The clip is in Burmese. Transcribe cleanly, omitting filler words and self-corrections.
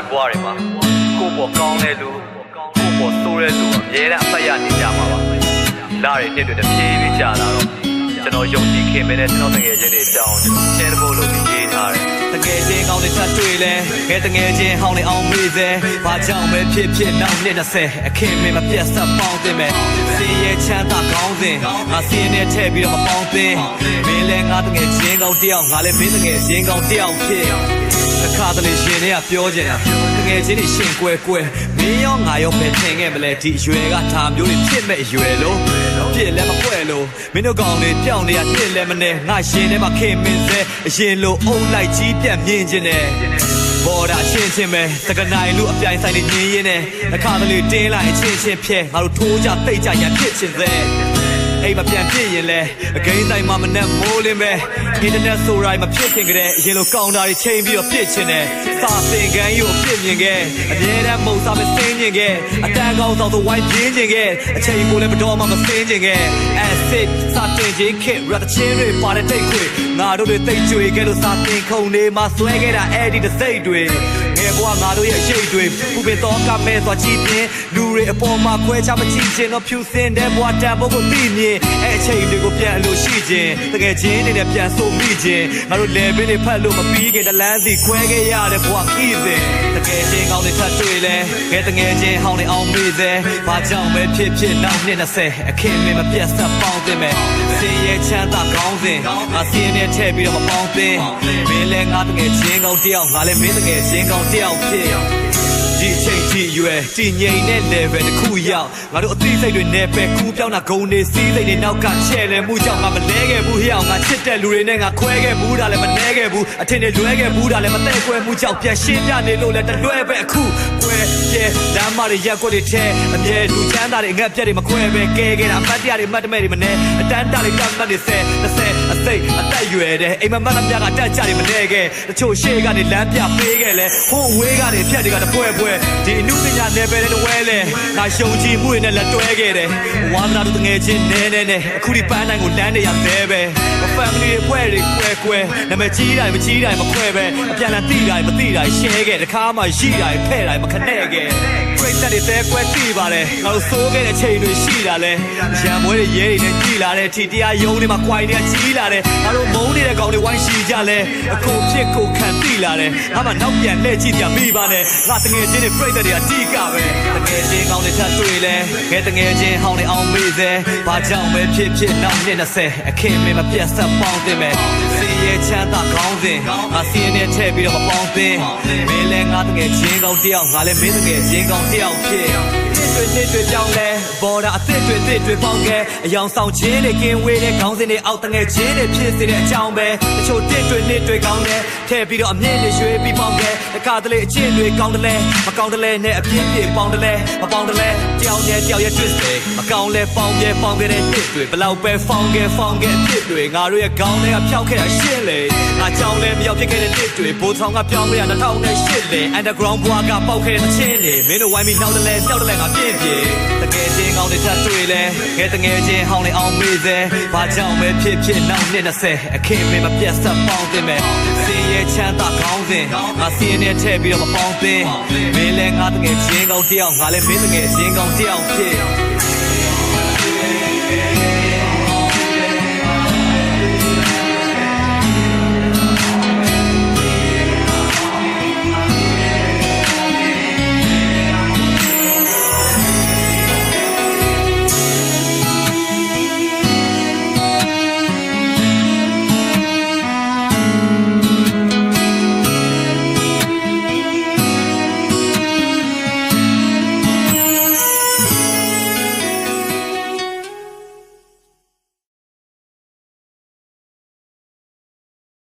ဘွားတွေမှာကိုယ့်ပေါ်ကောင်းတဲ့လူကိုယ့်ပေါ်ဆိုးတဲ့လူအများနဲ့အပတ်ရနေကြမှာပါလာတွေနှစ်တွေတပြေးပြေးကြာလာတော့ကျွန်တော်ယုံကြည်ခင်မဲ့တဲ့ကျွန်တော်တကယ်ချင်းတွေအကြောင်းကျွန်တော် share ဖို့လုပ်ပြီးရေးထားတယ်တကယ်ချင်းကောင်းတဲ့ထပ်တွေ့လဲငယ်တငယ်ချင်းဟောင်းနေအောင်မေးစေဘာကြောင့်ပဲဖြစ်ဖြစ်နောက်နှစ်20အခင်းမင်းမပြတ်ဆက်ပေါင်းတင်မဲ့စင်ရဲ့ချမ်းသာကောင်းစဉ်ငါစင်းနဲ့ထည့်ပြီးတော့မပေါင်းသင်းမင်းလဲငါတကယ်ချင်းကောင်းတယောက်ငါလည်းမင်းတကယ်ချင်းကောင်းတယောက်ဖြစ်တစ်ခါတလေရှင်တွေကပြောကြတယ်တကယ်ချင်းတွေရှင်ကွယ်မင်းရောငါရောပဲထင်ခဲ့မလဲဒီအရွယ်ကဒါမျိုးတွေဖြစ်မဲ့အရွယ်လို့ပြစ်လည်းမကွဲလို့မင်းတို့ကောင်တွေပြောင်းနေရတစ်လည်းမနဲ့ငါရှင်ထဲမှာခင်မင်းစဲအရင်လိုအုံလိုက်ကြီးပြတ်မြင်ခြင်းနဲ့ဘော်ဒါချင်းပဲစကနိုင်လူအပြိုင်ဆိုင်နေညင်းရင်းနဲ့တစ်ခါတလေတင်းလိုက်အချင်းဖြဲငါတို့ထိုးကြတိတ်ကြရဖြစ်ခြင်းစဲအိမ်မပြန်ပြည့်ရင်လဲအကိန်းတိုင်းမှာမနဲ့မိုးလင်းပဲအင်တာနက်ဆိုရိုင်းမဖြစ်ခင်ကတည်းအရင်လိုကောင်တာတွေချိန်ပြီးတော့ပြစ်ချင်တယ်စာသင်ခန်းကြီးကိုပြစ်မြင်ခဲ့အမြဲတမ်းမုံစားမစင်းကျင်ခဲ့အတန်းကောင်းဆောင်ဆိုဝိုင်းပြင်းကျင်ခဲ့အချိန်ကိုလည်းမတော်မှမစင်းကျင်ခဲ့ acid စာတင်ခြင်းခက်ရတဲ့ချင်းတွေပါတဲ့တိတ်ခွေငါတို့တွေတိတ်ကြွေခဲ့လို့စာသင်ခုံနေမှာဆွဲခဲ့တာအဲ့ဒီတစ်စိတ်တွေငယ်ဘွားငါတို့ရဲ့အရှိတ်တွေပူပင်တော့ကမဲသွားကြည့်ပြင်းလူတွေအပေါ်မှာခွဲခြားမကြည့်ချင်တော့ဖြူစင်တဲ့ဘွားတန်ဖို့ကိုသိမြင်အဲ့အချိန်တွေကိုပြန်လို့ရှိခြင်းတကယ်ချင်းနေနဲ့ပြန်ဆိုမိခြင်းငါတို့လေပင်းတွေဖတ်လို့မပြီးခင်တလန်းစီခွဲခဲ့ရတဲ့ဘွားခီးစဉ်တကယ်ချင်းကောင်းတွေထပ်တွေ့လဲငယ်တငယ်ချင်းဟောင်းနေအောင်မေးစေဘာကြောင့်ပဲဖြစ်နောက်နှစ်20အခင်းမင်းမပြတ်ဆက်ပေါင်းတင်မဲ့စင်ရဲ့ချမ်းသာကောင်းစဉ်ငါစင်းနဲ့ထည့်ပြီးတော့မပေါင်းသင်းမင်းလဲငါတကယ်ချင်းကောင်းတယောက်ငါလည်းမင်းတကယ်ချင်းကောင်းတယောက်ဖြစ်ဒီချိန်ကြီးရွယ်တည်ငြိမ်တဲ့ level တစ်ခုရောက်ငါတို့အသိစိတ်တွေနဲ့ပဲကူးပြောင်းတာဂုံနေစီးစိတ်တွေနောက်ကချဲ့လဲမှုကြောင့်ငါမလဲခဲ့ဘူးဟျောင်းငါချစ်တဲ့လူတွေနဲ့ငါခွဲခဲ့ဘူးဒါလည်းမနှဲခဲ့ဘူးအထင်တွေလွဲခဲ့ဘူးဒါလည်းမတဲ့ကွဲမှုကြောင့်ပြန်ရှင်းပြနေလို့လည်းတလွဲပဲအခုကွဲရဲ့လမ်းမတွေရက်ွက်တွေထဲအမြဲလူချမ်းသာတွေအငတ်ပြက်တွေမခွဲပဲကဲခဲ့တာအမတ်တရားတွေမတ်တမဲ့တွေမနှဲအတန်းတာတွေကမတ်တွေ20အစိတ်အသက်ရွယ်တဲ့အိမ်မမတ်အပြားကတက်ကြတွေမနှဲခဲ့တချို့ရှေ့ကနေလမ်းပြပေးခဲ့လဲဟိုအဝေးကနေဖြတ်တွေကတပွဲဒီအမှုပညာနယ်ပယ်တဲ့ဝဲလဲငါရှုံကြည့်မှုနဲ့လက်တွဲခဲ့တယ်ဝါသနာတို့ငယ်ချင်းနဲအခုဒီပန်းတိုင်းကိုလမ်းနေရသေးပဲ family တွေဖွဲ့တွေကွဲနာမည်ကြီးတိုင်းမကြီးတိုင်းမခွဲပဲအပြန်လန်သိတိုင်းမသိတိုင်း share ခဲ့တခါမှရှိတိုင်းဖဲ့တိုင်းမခနဲ့ခဲ့ပြိတ္တတွေတဲကွဲသိပါလေငါတို့စိုးခဲ့တဲ့ချိန်တွေရှိတာလဲရံပွဲတွေရဲတွေနဲ့ကြီးလာတဲ့ထီတရားယုံတွေမှာခွိုင်တွေကကြီးလာတယ်ငါတို့မုန်းနေတဲ့ကောင်တွေဝိုင်းရှိကြလဲအခုဖြစ်ကိုခံသိလာတယ်ငါမှနောက်ပြန်လှည့်ကြည့်ကြမိပါနဲ့ငါတငယ်ချင်းတွေပြိတ္တတွေအတိကပဲတကယ်ချင်းကောင်းတွေထပ်တွေ့လဲငယ်တငယ်ချင်းဟောင်းနေအောင်မေးစေဘာကြောင့်ပဲဖြစ်နောက်နှစ်20အခင်းမင်းမပြတ်ဆက်ပေါင်းတင်မဲ့စင်ရဲ့ချမ်းသာကောင်းစဉ်ငါစင်းနဲ့ထည့်ပြီးတော့မပေါင်းသင်းမင်းလဲငါတကယ်ချင်းကောင်းတယောက်ငါလည်းမင်းတကယ်ချင်းကောင်းတယောက်ဖြစ်နှစ်တွေပြောင်းလဲဘော်ဒါအစ်စ်တွေပေါင်းခဲ့အယောင်ဆောင်ချင်းတွေကင်းဝေးတဲ့ခေါင်းစဉ်တွေအောက်တငယ်ချင်းတွေဖြစ်စေတဲ့အကြောင်းပဲတချို့နှစ်တွေကောင်းတယ်ထည့်ပြီးတော့အမြင့်တွေရွှေပြီးပေါင်းခဲ့တခါတလေအချင်းတွေကောင်းတယ်လဲမကောင်းတယ်လဲနဲ့အပြင်းပြေပေါင်းတယ်လဲမပေါင်းတယ်လဲတယောက်ရဲ့ twist တွေမကောင်းလဲပေါင်းခဲ့တဲ့နှစ်တွေဘလောက်ပဲဖောင်းခဲ့အဖြစ်တွေငါတို့ရဲ့ခေါင်းတွေကဖြောက်ခဲ့တာရှင်းလေငါကြောင်းလဲမရောက်ဖြစ်ခဲ့တဲ့နှစ်တွေဘိုးဆောင်ကပြောင်းခဲ့တာ2008လေ underground ဘွားကပေါက်ခဲ့တဲ့ချင်းလေမင်းတို့ဝိုင်းပြီးနောက်တယ်လဲပြောက်တယ်လဲငါပြင်းပြေတကယ်ချင်းကောင်းတွေထပ်တွေ့လဲငယ်တငယ်ချင်းဟောင်းနေအောင်မေးစေဘာကြောင့်ပဲဖြစ်နောက်နှစ်20အခင်းမင်းမပြတ်ဆက်ပေါင်းတင်မဲ့စင်ရဲ့ချမ်းသာကောင်းစဉ်ငါစင်းနဲ့ထည့်ပြီးတော့မပေါင်းသင်းမင်းလဲငါတကယ်ချင်းကောင်းတယောက်ငါလည်းမင်းတကယ်ချင်းကောင်းတယောက်ဖြစ်